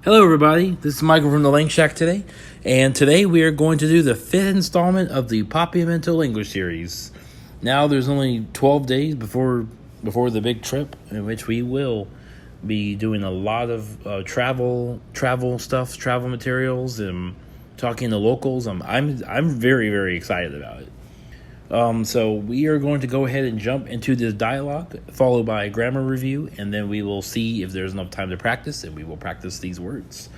Hello everybody, this is Michael from the Lang Shack today, and today we are going to do the 5th installment of the Papiamento English series. Now there's only 12 days before the big trip, in which we will be doing a lot of travel materials, and talking to locals. I'm very, very excited about it. So we are going to go ahead and jump into this dialogue, followed by a grammar review, and then we will see if there's enough time to practice, and we will practice these words.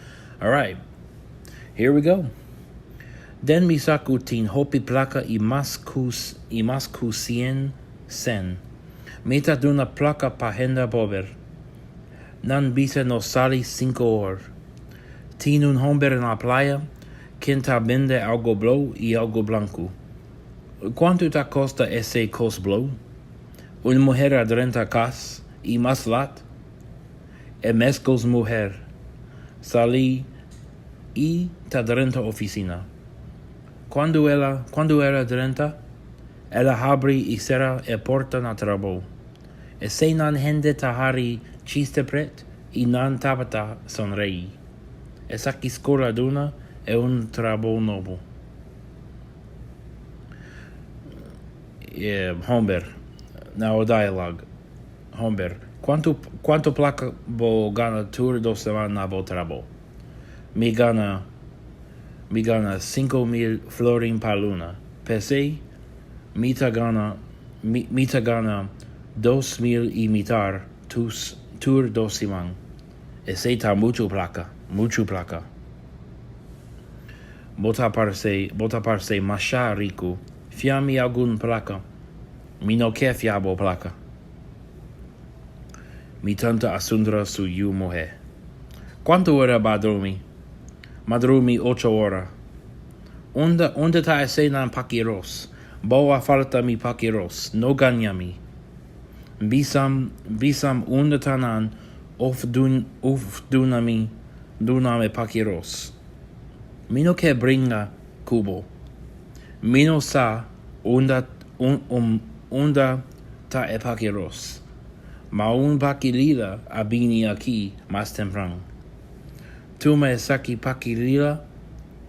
All right, here we go. Den misaku tin hopi plaka imasku cien sen. Meta duna plaka pahenda bober. Nan bisa no sali 5 hor. Tin un hombre en la playa, quinta vende algo blo y algo blanco. ¿Cuánto te costa ese cos blow? Una mujer adrenta cas y más lat. Emescos mujer. Salí y t'adrenta oficina. Cuando era adrenta, ella abri y cierra e porta na trabo. Ese nan hende tahari chiste pret y nan tabata sonrei. Esa quiscola duna e un trabo novo. Homber. Now dialogue. Homber. Quanto placa bo gana tour do semana bo trabo? Mi gana 5,000 florin pa luna. Pese, mita gana 2,000 y mitar tour do siman. Ese ta mucho placa. Bota parse masha rico. Fiammi algun placa. Mi no che fiabo placa. Mi tanta asundra su you mohe. Quanto ora badrumi? Madrumi 8 ora. Onda ta ese nan paquiros. Boa falta mi paquiros. No gagnami. Bisam onda tanan duname paquiros. Mi no che bringa cubo. Mino sa onda ta e paquiros. Ma un paquilila abini aquí más temprano. Tu me saki paquilila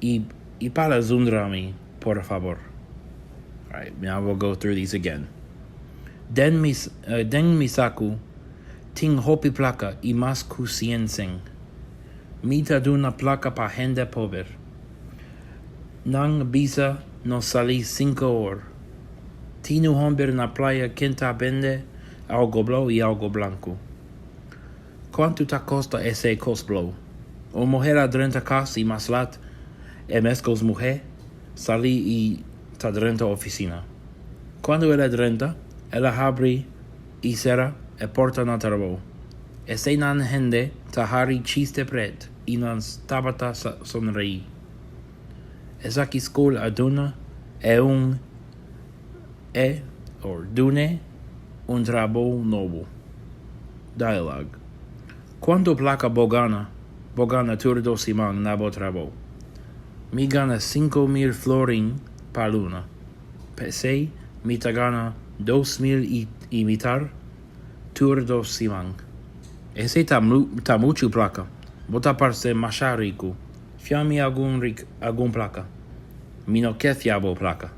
y para zundrami, por favor. All right, now we'll go through these again. Den misaku ting hopi placa y masku cienceng. Mita duna placa pa hende pober. Nang bisa no salí 5 hor. Tinu hombre na playa quinta vende algo blo y algo blanco. ¿Cuánto te costa ese cos blo? O mujer adrenta cas y maslat emescos mujer salí y t'adrenta oficina. Cuando ella adrenta, ella abri y cierra e porta na trabo. Ese nan hende tahari chiste pret y nan tabata sonrei. Esa quiscol aduna dune un trabo novo. Dialogue. Quanto placa bogana turdo simang nabo trabo? Mi gana 5,000 florin pa luna. Pese mi ta gana 2,000 y mitar turdo simang. Ese ta mucho placa. Bota parse masha rico. Fiammi algun placa. Mi no che fiabo placa.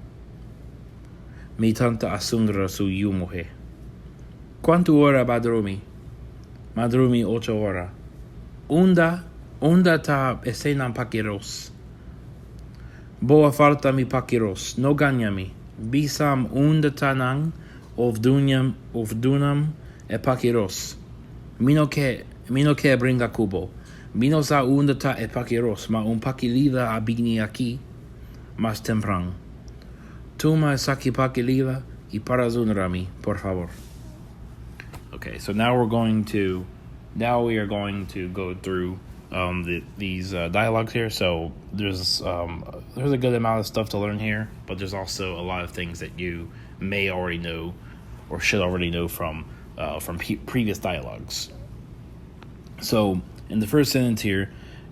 Mi tanta asundra su you mohe. Quanto ora badrumi? Madrumi 8 ora. Onda ta esenan paquiros. Boa falta mi paquiros. No gagnami. Bisam onda tanang of dunam e paquiros. Mino che bringa cubo. Mino sa onda ta e paquiros, ma un paquilida abigni aquí más temprano. Tuma saki paquilida y para zunrami, por favor. Okay, so now we are going to go through these dialogues here. So there's a good amount of stuff to learn here, but there's also a lot of things that you may already know or should already know from previous dialogues. So in the first sentence here,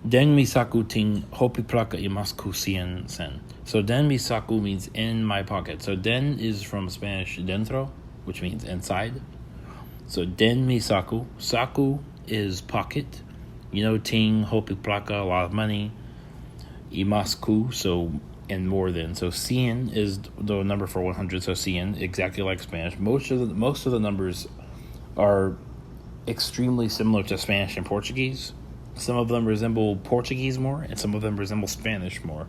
Den misaku ting hopi plaka imasku cien sen. So den misaku means in my pocket. So den is from Spanish dentro, which means inside. So den mi saku. Saku is pocket. Ting, hopi plaka, a lot of money. Imasku, so and more than. So cien is the number for 100. So cien, exactly like Spanish. Most of the numbers are extremely similar to Spanish and Portuguese. Some of them resemble Portuguese more, and some of them resemble Spanish more.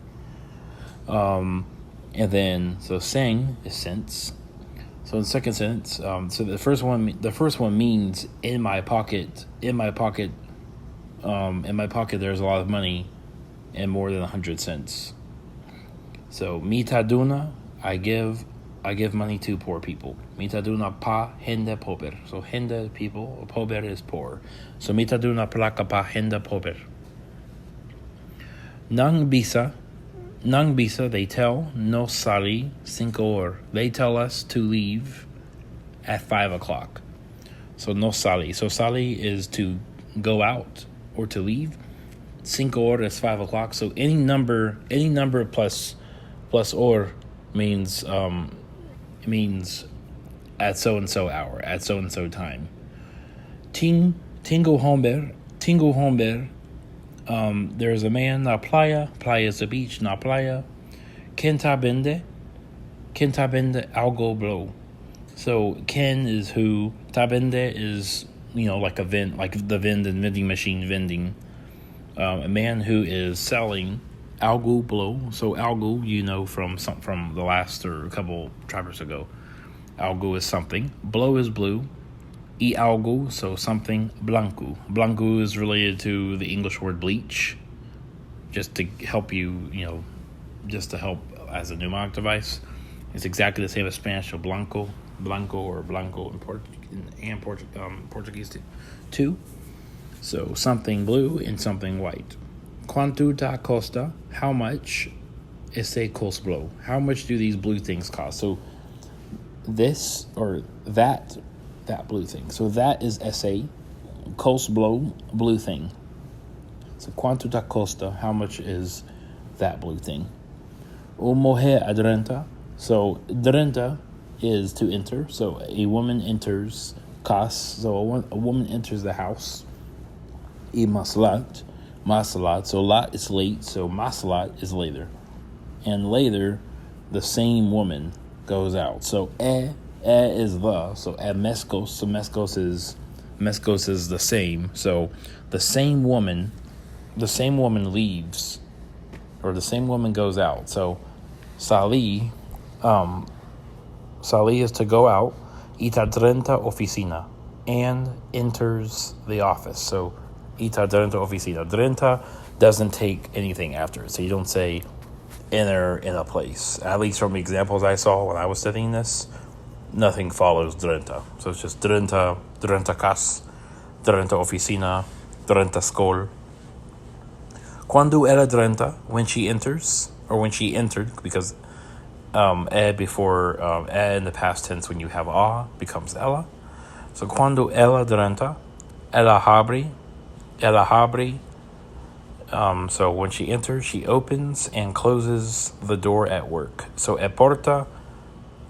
And then so cem is cents. So in the second sentence, so the first one means in my pocket. In my pocket, there's a lot of money, and more than 100 cents. So mitaduna, I give money to poor people. Mitaduna pa gente pobre. So gente people, pobre is poor. So mitaduna plaka pa gente pobre. Nang bisa, they tell, no sali, 5 horas. They tell us to leave at 5 o'clock. So no sali. So sali is to go out or to leave. 5 horas is 5 o'clock. So any number plus or means at so and so hour, at so and so time. Tingo homber. There's a man, na playa. Playa is the beach, na playa. Quien bende algo blow. So Ken is who. Tabende is like a vend, like the vending machine vending. A man who is selling algo blow. So algo, from the last or a couple chapters ago. Algo is something. Blow is blue. Y algo, so something. Blanco. Blanco is related to the English word bleach. Just to help you, just to help as a mnemonic device. It's exactly the same as Spanish. So blanco or blanco in Portuguese too. So something blue and something white. Quanto da costa? How much? Esse cost blow. How much do these blue things cost? So this or that blue thing. So that is esse. Cost blow, blue thing. So quanto da costa? How much is that blue thing? O moher adrenta. So drenta is to enter. So a woman enters cas. So a woman enters the house. E maslat. So lat is late. So maslat is later. And later, the same woman goes out. So is the. So meskos. So meskos is the same. So the same woman leaves, or the same woman goes out. So sali is to go out. Ita drenta oficina, and enters the office. So ita drenta oficina. Drenta doesn't take anything after it. So you don't say enter in a place. At least from the examples I saw when I was studying this, nothing follows drenta. So it's just drenta cas, drenta oficina, drenta skol. Quando era drenta, when she enters, or when she entered, because before in the past tense, when you have becomes ella. So quando ella drenta, ella habri. So when she enters, she opens and closes the door at work. So e porta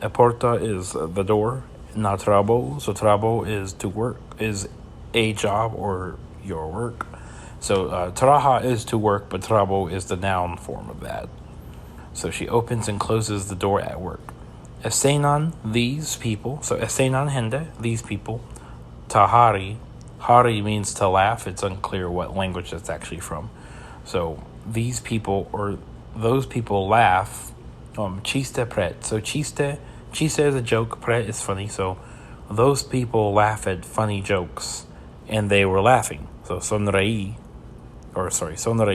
is the door. Na trabo. So trabo is to work, is a job or your work. So traha is to work, but trabo is the noun form of that. So she opens and closes the door at work. Esenan, these people. So esenan hende, these people. Tahari. Hari means to laugh. It's unclear what language that's actually from. So these people, or those people, laugh. Chiste pret. So chiste is a joke. Pret is funny. So those people laugh at funny jokes, and they were laughing. So sonrei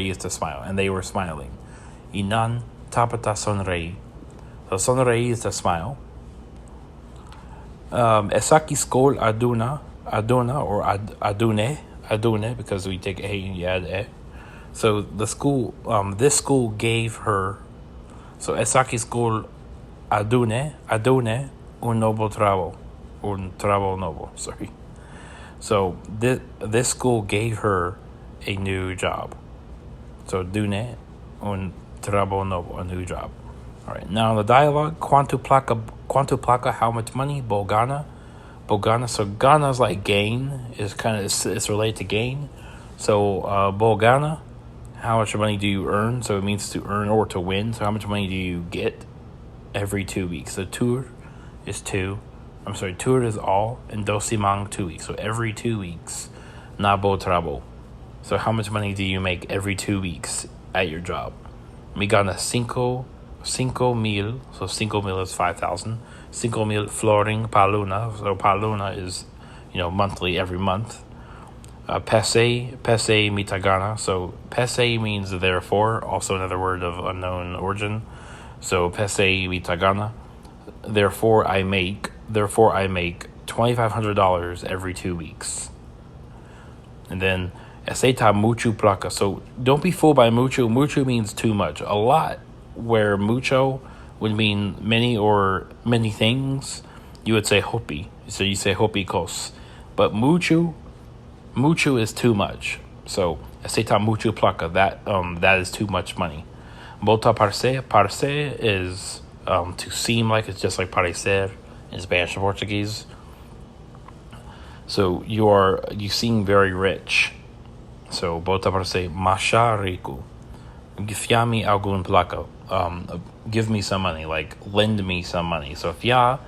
is to smile, and they were smiling. Inan tapata sonrei. So sonrei is to smile. Esaki skol aduna, or adune, because we take a and you add e. So the school, this school gave her. So esaki skol adune un noble trabo noble. Sorry. So this school gave her a new job. So dune un trabo noble, a new job. All right. Now the dialogue: Quanto placa? How much money? Bogana. Bogana. So Gana is like gain. It's related to gain. So Bogana, how much money do you earn? So it means to earn or to win. So how much money do you get every 2 weeks? So tour is 2. I'm sorry, tour is all, and dosimang 2 weeks. So every 2 weeks, nabo trabo. So how much money do you make every 2 weeks at your job? Mi gana cinco mil. So 5,000 is 5,000. 5,000 florin paluna. So paluna is, monthly, every month. Pese mitagana. So pese means therefore, also another word of unknown origin. So pese mitagana. Therefore I make $2,500 every 2 weeks. And then eseta mucho placa. So don't be fooled by mucho. Mucho means too much. A lot, where mucho would mean many or many things, you would say hopi. So you say hopi kos. But mucho is too much. So eseta mucho placa. That is too much money. Bota parse is to seem like. It's just like parecer in Spanish and Portuguese. So you seem very rich. So bota parse masha rico. Fiami algun placa. Give me some money, like lend me some money. So fia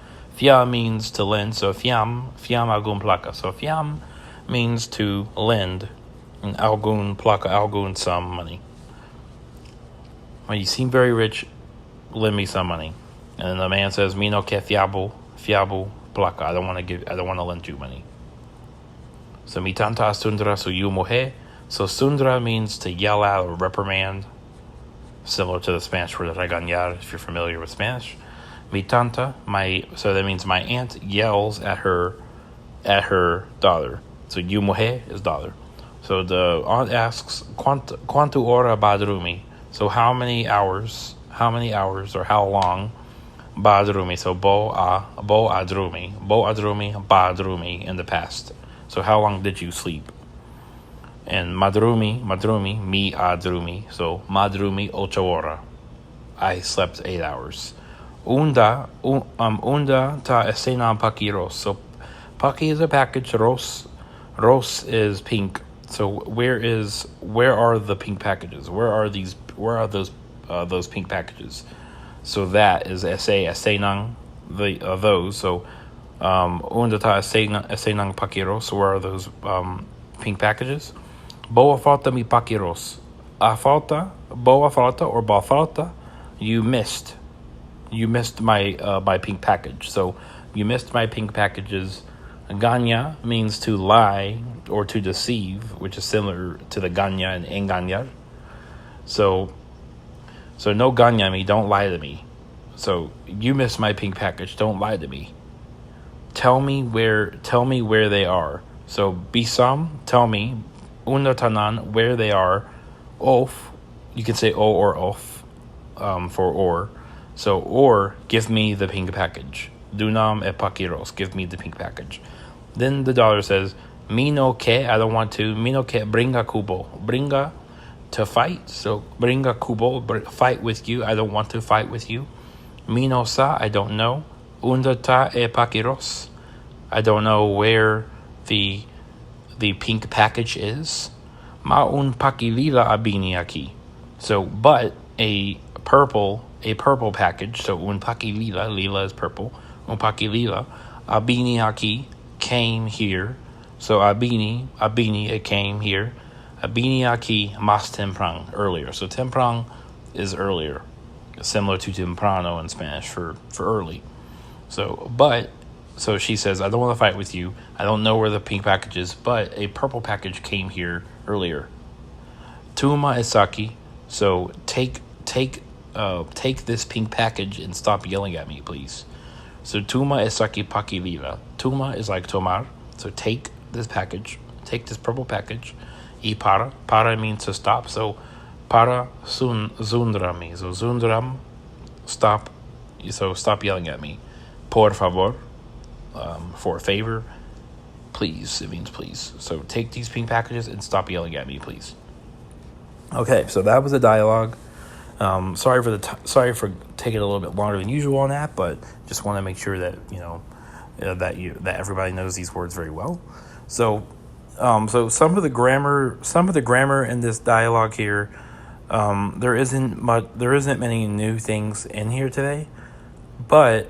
means to lend. So fiam algun placa. So fiam means to lend, and algun placa, algun some money. Well, you seem very rich, lend me some money. And the man says, "Mi no que fiabo placa." I don't want to lend you money. So mi tanta sundra so you mujer. So sundra means to yell out or reprimand, similar to the Spanish word regañar, if you're familiar with Spanish. Mi tanta, so that means my aunt yells at her daughter. So you mujer is daughter. So the aunt asks, "Cuánto hora badrumi?" So how many hours, or how long? Badrumi. So bo adrumi badrumi in the past. So how long did you sleep? And madrumi, mi adrumi. So madrumi 8 horas. I slept 8 hours. Unda ta esena paquiros. So paqui is a package. Ros is pink. So where are the pink packages? Where are those pink packages? So that is esenang those. So unda ta esenang paquiros. So where are those pink packages? Boa falta mi paquiros. Boa falta or ba falta. You missed my pink package. So you missed my pink packages. Ganya means to lie or to deceive, which is similar to the ganya and engañar. So no ganya me, don't lie to me. So you missed my pink package, don't lie to me. Tell me where they are. So bisam, tell me. Una tanan, where they are. Of, you can say o or of, for or. So or, give me the pink package. Dunam e paquiros, give me the pink package. Then the daughter says, "Mi no que, I don't want to. Mi no que, bringa cubo. Bringa, to fight. So bringa cubo, fight with you. I don't want to fight with you. Mi no sa, I don't know. Unda ta e paquiros, I don't know where the pink package is. Ma un paquilila abini aquí. So, but a purple package. So un paquilila, lila is purple. Un paquilila abini aquí, came here. So abini, it came here. Abini aquí mas temprano, earlier. So temprano is earlier, similar to temprano in Spanish for early. So she says, I don't want to fight with you. I don't know where the pink package is, but a purple package came here earlier. Tuma esaki. So take this pink package and stop yelling at me, please. So tuma esaki paquilila. Tuma is like tomar. So take this package. Take this purple package. Y para. Para means to stop. So para zundrami. So zundram, stop. So stop yelling at me. Por favor. For a favor. Please. It means please. So take these pink packages and stop yelling at me, please. Okay, so that was the dialogue. Sorry for taking a little bit longer than usual on that, but just want to make sure that that everybody knows these words very well. So, so some of the grammar in this dialogue here, there isn't many new things in here today, but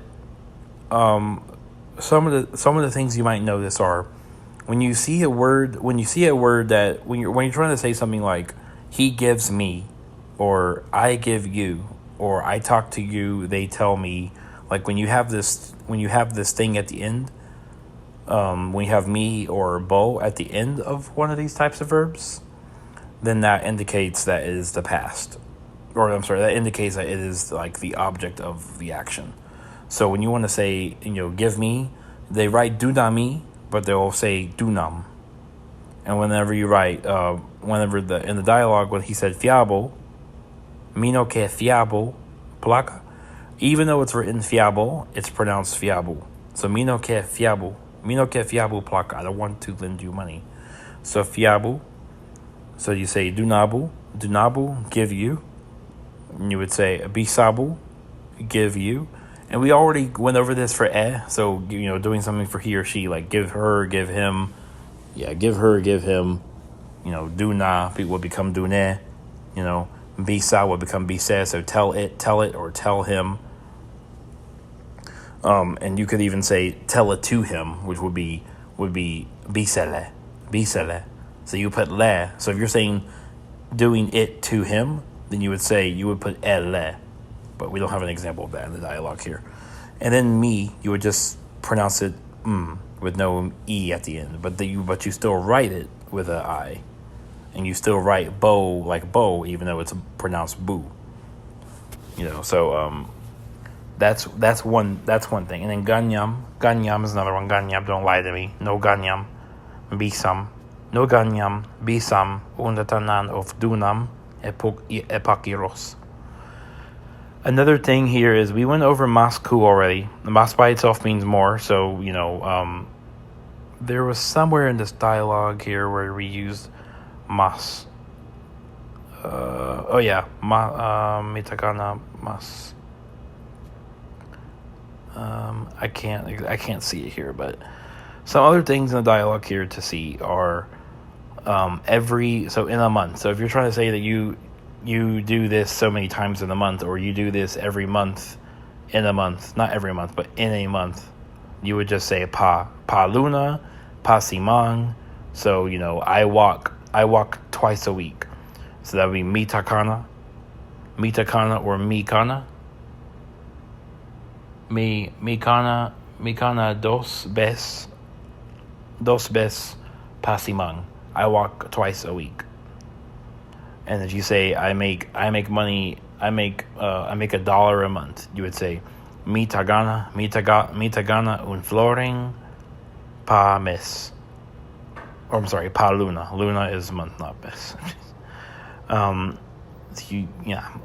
some of the things you might notice are when you see a word that when you're trying to say something like he gives me, or I give you, or I talk to you, they tell me, like when you have this thing at the end, when you have me or bo at the end of one of these types of verbs, then that indicates that it is the past, or I'm sorry, that indicates that it is like the object of the action. So when you want to say, give me, they write dunami, but they'll say dunam. And whenever you write, in the dialogue when he said fiabo, mino que fiabo, placa, even though it's written fiabo, it's pronounced fiabo. So mino que fiabo placa, I don't want to lend you money. So fiabo, so you say dunabu, give you. And you would say bisabu, give you. And we already went over this for so, doing something for he or she, like give her, give him. Yeah, give her, give him. Duna would become dune. Bisa would become bise, so tell it, or tell him. And you could even say tell it to him, which would be bisele. So you put le. So if you're saying doing it to him, then you would put elle. But we don't have an example of that in the dialogue here. And then me, you would just pronounce it with no e at the end, but you still write it with an I, and you still write bo like bo, even though it's pronounced boo. So that's one thing. And then ganyam is another one. Ganyam, don't lie to me. No ganyam, bisam, no ganyam, bisam, undatanan of dunam epakiros. Another thing here is we went over masku already. The mas by itself means more, so there was somewhere in this dialogue here where we used mas. Mitagana mas. I can't see it here, but some other things in the dialogue here to see are in a month. So if you're trying to say that you do this so many times in a month, or you do this every month in a month, not every month, but in a month, you would just say pa luna, pa simang. So, I walk twice a week. So that would be mitakana or mikana. Mikana dos ves pa simang. I walk twice a week. And if you say I make money, I make $1 a month, you would say mitagana un florin pa mes. Or I'm sorry, pa luna. Luna is month, not mes.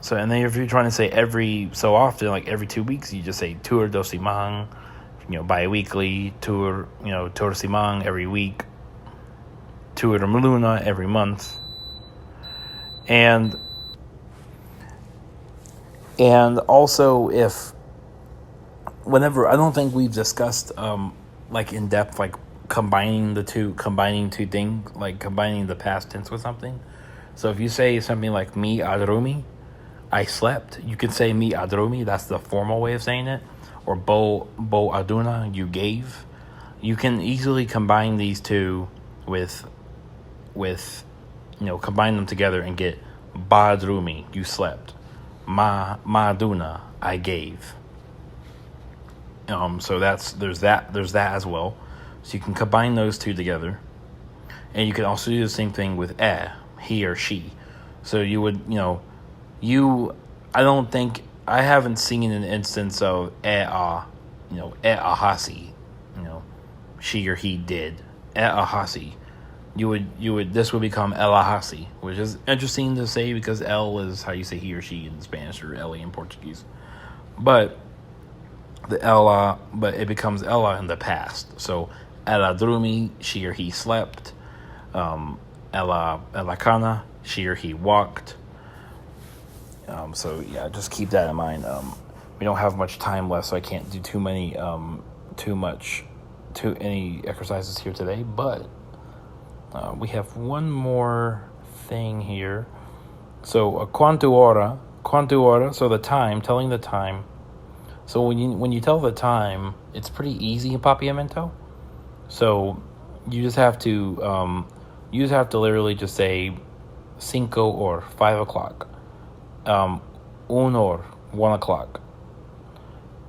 So and then if you're trying to say every so often, like every 2 weeks, you just say tur dosimang, bi-weekly, tur simang every week, tur luna every month. And also whenever, I don't think we've discussed like in depth, like combining two things, like combining the past tense with something. So if you say something like mi adrumi, I slept, you can say mi adrumi, that's the formal way of saying it, or bo aduna, you gave. You can easily combine these two with combine them together and get badrumi, you slept, maduna, I gave. So there's that as well. So you can combine those two together, and you can also do the same thing with he or she. So you would I haven't seen an instance of ahasi, she or he did ahasi. You would this would become elahasi, which is interesting to say because el is how you say he or she in Spanish, or ele in Portuguese, but it becomes ela in the past. So ela drumi, she or he slept. Ela kana, she or he walked. So yeah, just keep that in mind. We don't have much time left, so I can't do too much to any exercises here today, but we have one more thing here. So quanto ora, so the time, telling the time. So when you tell the time, it's pretty easy in Papiamento. So you just have to literally just say 5 or 5 o'clock, 1 or 1 o'clock.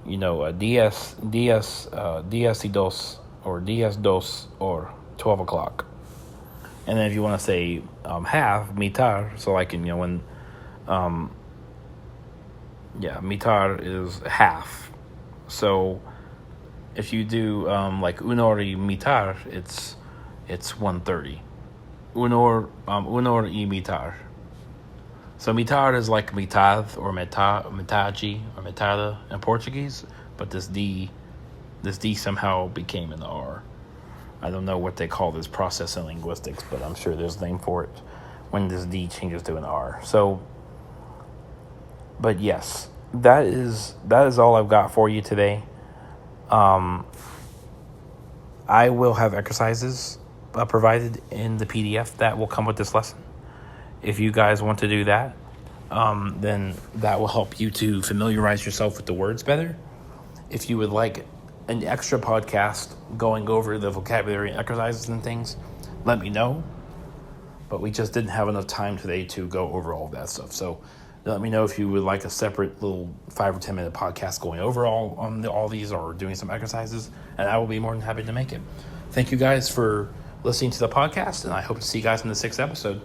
Diez y dos, or diez dos, or 12 o'clock. And then if you want to say half, mitar, so like when mitar is half. So if you do like unor y mitar, it's 1:30. Unor y mitar. So mitar is like mitad or metade or metada in Portuguese, but this D somehow became an R. I don't know what they call this process in linguistics, but I'm sure there's a name for it when this D changes to an R. So, but yes, that is all I've got for you today. I will have exercises provided in the PDF that will come with this lesson. If you guys want to do that, then that will help you to familiarize yourself with the words better. If you would like an extra podcast going over the vocabulary exercises and things, let me know. But we just didn't have enough time today to go over all of that stuff. So let me know if you would like a separate little 5 or 10 minute podcast going over all these, or doing some exercises, and I will be more than happy to make it. Thank you guys for listening to the podcast, and I hope to see you guys in the 6th episode.